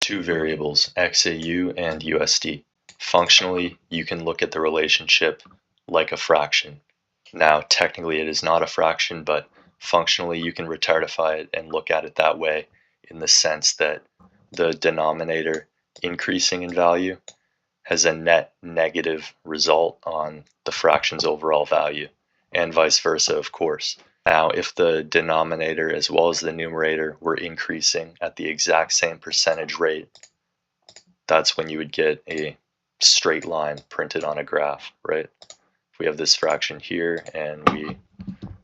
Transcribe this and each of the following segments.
two variables, XAU and USD. Functionally, you can look at the relationship like a fraction. Now, technically it is not a fraction, but functionally you can retardify it and look at it that way, in the sense that the denominator increasing in value has a net negative result on the fraction's overall value, and vice versa, of course. Now, if the denominator as well as the numerator were increasing at the exact same percentage rate, that's when you would get a straight line printed on a graph, right? If we have this fraction here and we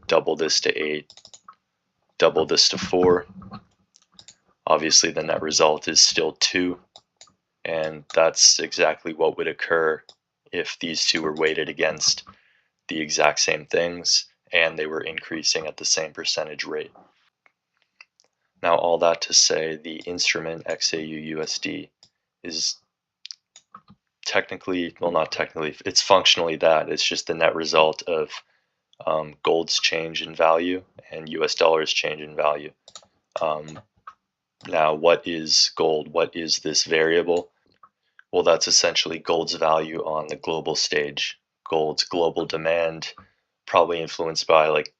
double this to 8, double this to 4, obviously the net result is still 2, and that's exactly what would occur if these two were weighted against the exact same things and they were increasing at the same percentage rate. Now, all that to say, the instrument XAUUSD is technically, well, not technically, it's functionally that. It's just the net result of gold's change in value and US dollars change in value. Now, what is gold? What is this variable? Well, that's essentially gold's value on the global stage. Gold's global demand, probably influenced by like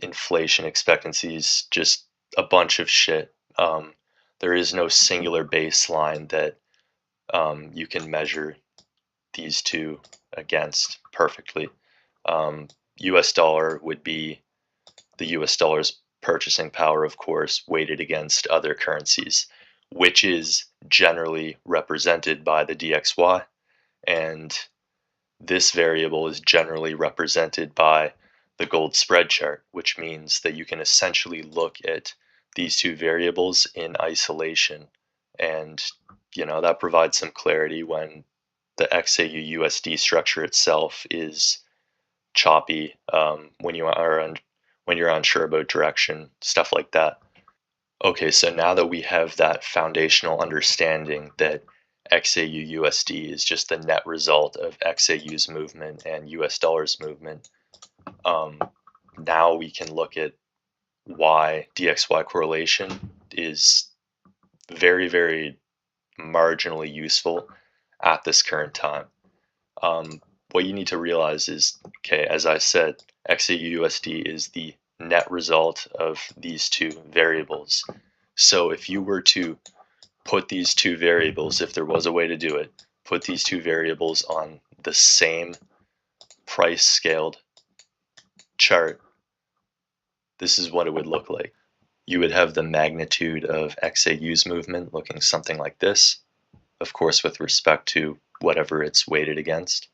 inflation expectancies, just a bunch of shit. There is no singular baseline that you can measure these two against perfectly. US dollar would be the US dollar's purchasing power, of course, weighted against other currencies, which is generally represented by the DXY, and this variable is generally represented by the gold spread chart, which means that you can essentially look at these two variables in isolation, and that provides some clarity when the XAUUSD structure itself is choppy, when you're unsure about direction, stuff like that. Okay, so now that we have that foundational understanding that XAUUSD is just the net result of XAU's movement and US dollars movement, now we can look at why DXY correlation is very, very marginally useful at this current time. What you need to realize is, okay, as I said, XAUUSD is the net result of these two variables. So if you were to put these two variables, if there was a way to do it, put these two variables on the same price scaled chart, this is what it would look like. You would have the magnitude of XAU's movement looking something like this, of course with respect to whatever it's weighted against.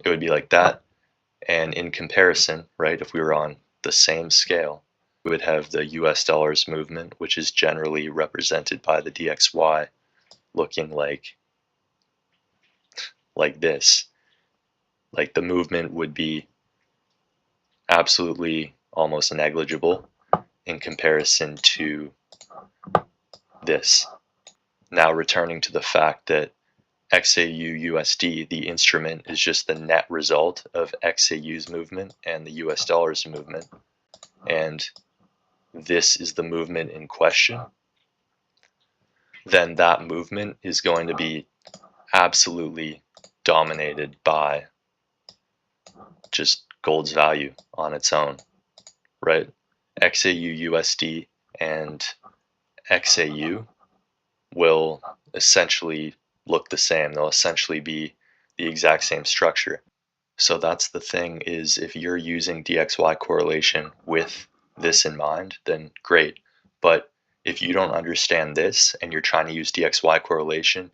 It would be like that, and in comparison, right, if we were on the same scale, we would have the US dollars movement, which is generally represented by the DXY, looking like this. Like the movement would be absolutely almost negligible in comparison to this. Now, returning to the fact that XAUUSD, the instrument, is just the net result of XAU's movement and the US dollars movement, and this is the movement in question, then that movement is going to be absolutely dominated by just gold's value on its own, right? XAUUSD and XAU will essentially look the same. They'll essentially be the exact same structure. So that's the thing, is if you're using DXY correlation with this in mind, then great. But if you don't understand this and you're trying to use DXY correlation,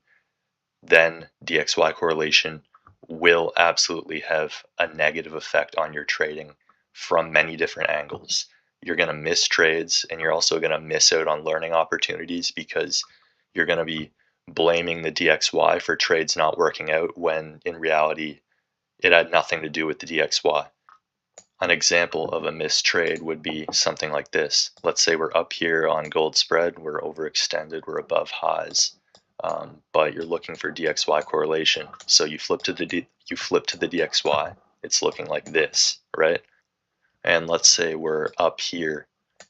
then DXY correlation will absolutely have a negative effect on your trading from many different angles. You're going to miss trades, and you're also going to miss out on learning opportunities because you're going to be blaming the DXY for trades not working out when in reality it had nothing to do with the DXY. An example of a missed trade would be something like this. Let's say we're up here on gold spread, we're overextended, we're above highs, but you're looking for DXY correlation. So you flip to the DXY, it's looking like this, right? And let's say we're up here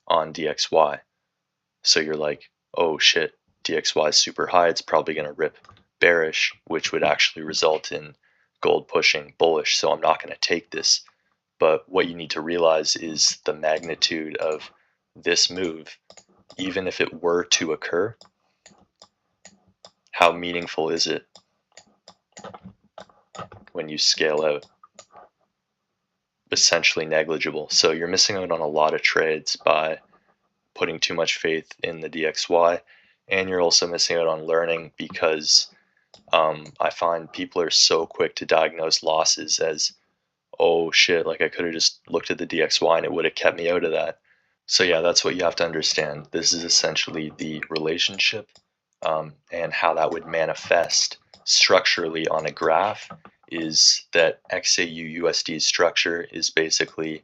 on DXY. So you're like, oh shit, DXY is super high, it's probably going to rip bearish, which would actually result in gold pushing bullish, so I'm not going to take this. But what you need to realize is the magnitude of this move, even if it were to occur, how meaningful is it when you scale out? Essentially negligible. So you're missing out on a lot of trades by putting too much faith in the DXY, and you're also missing out on learning because I find people are so quick to diagnose losses as, oh shit, like I could have just looked at the DXY and it would have kept me out of that. So yeah, that's what you have to understand. This is essentially the relationship, and how that would manifest structurally on a graph is that XAUUSD structure is basically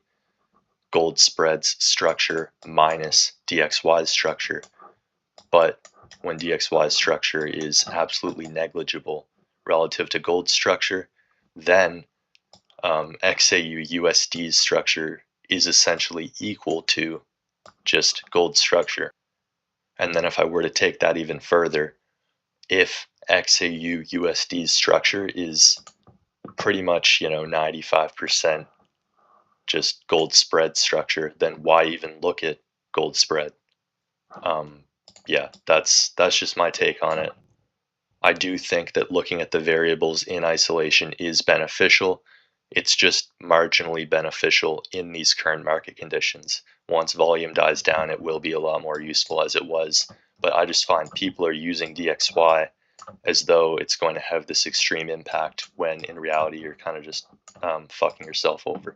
gold spreads structure minus DXY's structure. But when DXY's structure is absolutely negligible relative to gold structure, then XAUUSD's structure is essentially equal to just gold structure. And then if I were to take that even further, if XAUUSD's structure is pretty much, 95% just gold spread structure, then why even look at gold spread? Yeah, that's just my take on it. I do think that looking at the variables in isolation is beneficial. It's just marginally beneficial in these current market conditions. Once volume dies down, it will be a lot more useful as it was. But I just find people are using DXY as though it's going to have this extreme impact when in reality you're kind of just fucking yourself over.